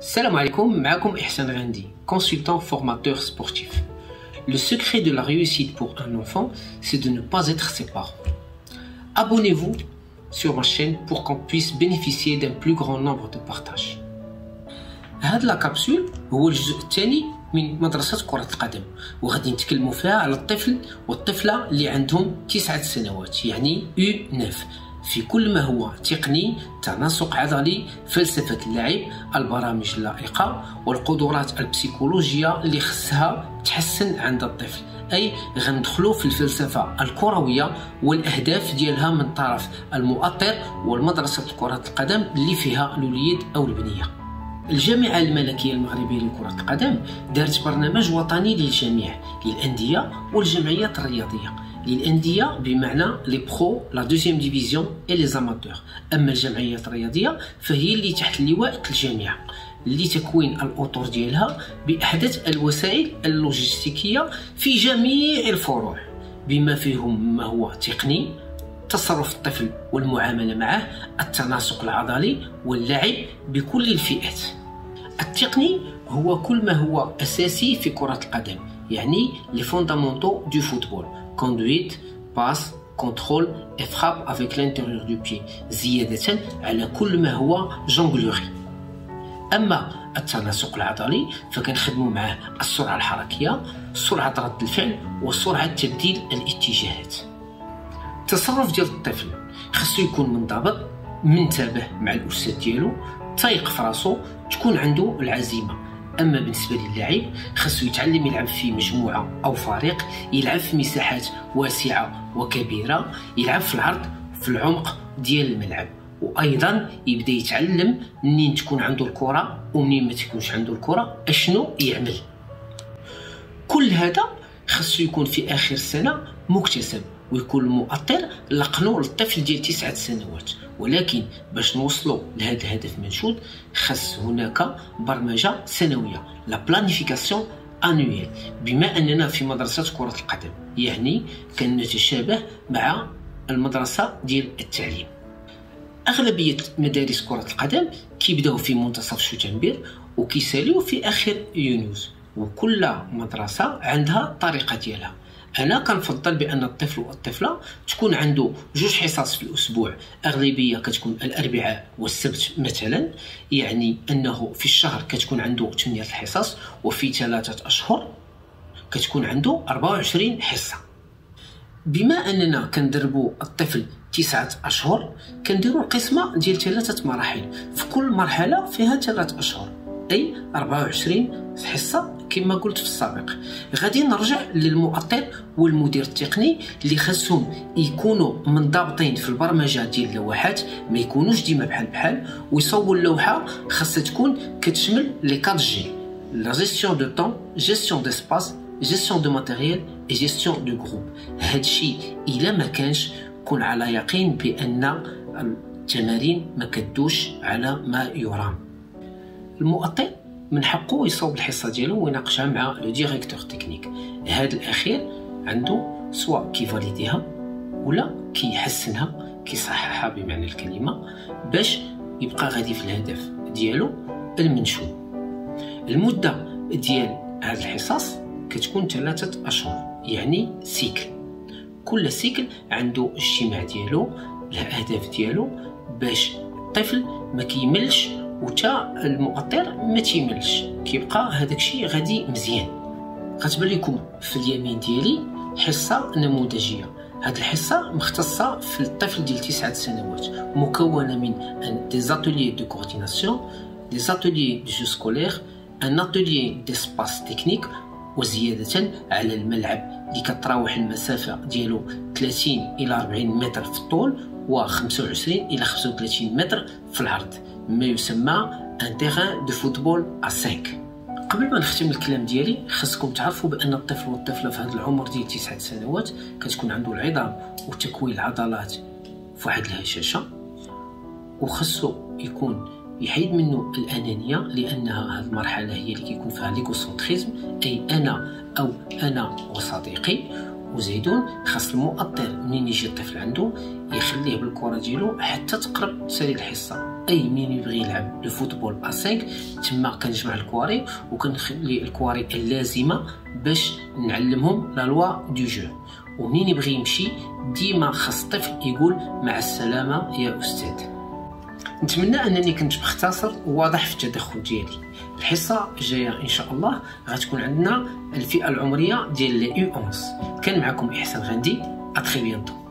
Salam alaikum, معكم Ihsan Randi, consultant formateur sportif. Le secret de la réussite pour un enfant, c'est de ne pas être ses parents. Abonnez-vous sur ma chaîne pour qu'on puisse bénéficier d'un plus grand nombre de partages. هاد لا كابسول هو الجزء الثاني من مدرسة كرة القدم، وغادي نتكلموا فيها على الطفل والطفلة اللي عندهم 9 سنوات، يعني U9، في كل ما هو تقني، تناسق عضلي، فلسفة اللعب، البرامج اللائقة والقدرات البسيكولوجية اللي خصها تحسن عند الطفل. أي غندخلوا في الفلسفة الكروية والأهداف ديالها من طرف المؤطر والمدرسة كرة القدم اللي فيها الوليد أو البنية. الجامعة الملكية المغربية لكرة القدم دارت برنامج وطني للجميع، للأندية والجمعيات الرياضية. للأندية بمعنى لي برو، لا دوزيام ديفيزيون اي لي زاماتور. أما الجمعيات الرياضية فهي اللي تحت لواء الجامعة، لتكوين الأطر ديالها بأحدث الوسائل اللوجستيكية في جميع الفروع، بما فيهم ما هو تقني، تصرف الطفل والمعاملة معه، التناسق العضلي واللعب بكل الفئات. التقني هو كل ما هو أساسي في كرة القدم، يعني les fondamentaux du football: conduite, passe, contrôle et frappe avec l'intérieur du pied، زيادة على كل ما هو جونغلوري. أما التناسق العضلي فكنخدموا معه السرعة الحركية، سرعة رد الفعل، وسرعة تبديل الاتجاهات. التصرف ديال الطفل خصو يكون منضبط، منتبه مع الاستاذ ديالو، تايق في راسو، تكون عنده العزيمه. اما بالنسبه للعب خصو يتعلم يلعب في مجموعه او فريق، يلعب في مساحات واسعه وكبيره، يلعب في العرض في العمق ديال الملعب، وايضا يبدا يتعلم منين تكون عنده الكره ومنين ما تكونش عنده الكره اشنو يعمل. كل هذا خصو يكون في اخر السنه مكتسب، ويكون المؤطر لقنو للطفل ديال 9 سنوات. ولكن باش نوصلوا لهذا الهدف منشود خص هناك برمجه سنويه، لا بلانيفيكاسيون انويل. بما اننا في مدرسه كره القدم يعني كنتشابه مع المدرسه ديال التعليم. اغلبيه مدارس كره القدم كيبداو في منتصف شتنبر وكيساليو في اخر يونيوز، وكل مدرسه عندها الطريقه ديالها. أنا كنفضل بأن الطفل والطفلة تكون عنده 2 حصص في الأسبوع، أغلبية كتكون الأربعاء والسبت مثلا، يعني أنه في الشهر كتكون عنده 8 الحصص، وفي 3 أشهر كتكون عنده 24 حصة. بما أننا كندربوا الطفل 9 أشهر كنديروا القسمة ديال 3 مراحل، في كل مرحلة فيها 3 أشهر، أي 24 حصة كما قلت في السابق. غادي نرجع للمؤطر والمدير التقني اللي خاصهم يكونوا منضبطين في البرمجه ديال اللوحات، ما يكونوش ديما بحال ويصوبوا اللوحه خاصها تكون كتشمل لي 4 جي: لا جيستيون دو طون، جيستيون ديسباس، جيستيون دو ماتيريال اي جيستيون دو جروب. هادشي الا ما كانش كون على يقين بان التمارين ما كدوش على ما يرام. المؤطر من حقه يصوب الحصه ديالو ويناقشها مع لو ديريكتور تكنيك. هذا الاخير عنده سواء كيفاليديها ولا كيحسنها، كيصححها بمعنى الكلمه، باش يبقى غادي في الهدف ديالو المنشود. المده ديال هاد الحصص كتكون 3 أشهر، يعني سيكل. كل سيكل عنده الاجتماع ديالو، الاهداف ديالو، باش الطفل ما كيملش وتا المؤطر ما تيملش، كيبقى هذاك الشيء غادي مزيان. غتبان لكم في اليمين ديالي حصه نموذجيه. هذه الحصه مختصه في الطفل ديال 9 سنوات، مكونه من دي زاتوليي دو كورديناسيون، دي زاتوليي دو جو سكولير، ان اتوليي ديسباس تكنيك، وزياده على الملعب اللي كتراوح المسافه ديالو 30 الى 40 متر في الطول و 25 الى 35 متر في العرض، ما يسمى ان تيران دو فوتبول ا 5. قبل ما نختم الكلام ديالي خصكم تعرفوا بان الطفل والطفله في هذا العمر ديال 9 سنوات كتكون عنده العظام وتكوين العضلات في واحد الهشاشه، وخصو يكون يحيد منه الانانيه، لانها هذه المرحله هي اللي كيكون فيها ليغوسنتريزم، اي انا او انا وصديقي، وزيدون. خاص المؤطر منين يجي الطفل عنده يخليه بالكره ديالو حتى تقرب تسالي الحصه. اي منين يبغي يلعب الفوتبول ا5 تما كنجمع الكواري وكنخلي الكواري اللازمه باش نعلمهم لا لوا دو جو. ومنين يبغي يمشي ديما خاص الطفل يقول مع السلامه يا استاذ. نتمنى انني كنت مختصر وواضح في التدخل ديالي. الحصه الجايه ان شاء الله غتكون عندنا الفئه العمريه ديال لي U11. كان معكم احسان غندي. ا تري بيانتو.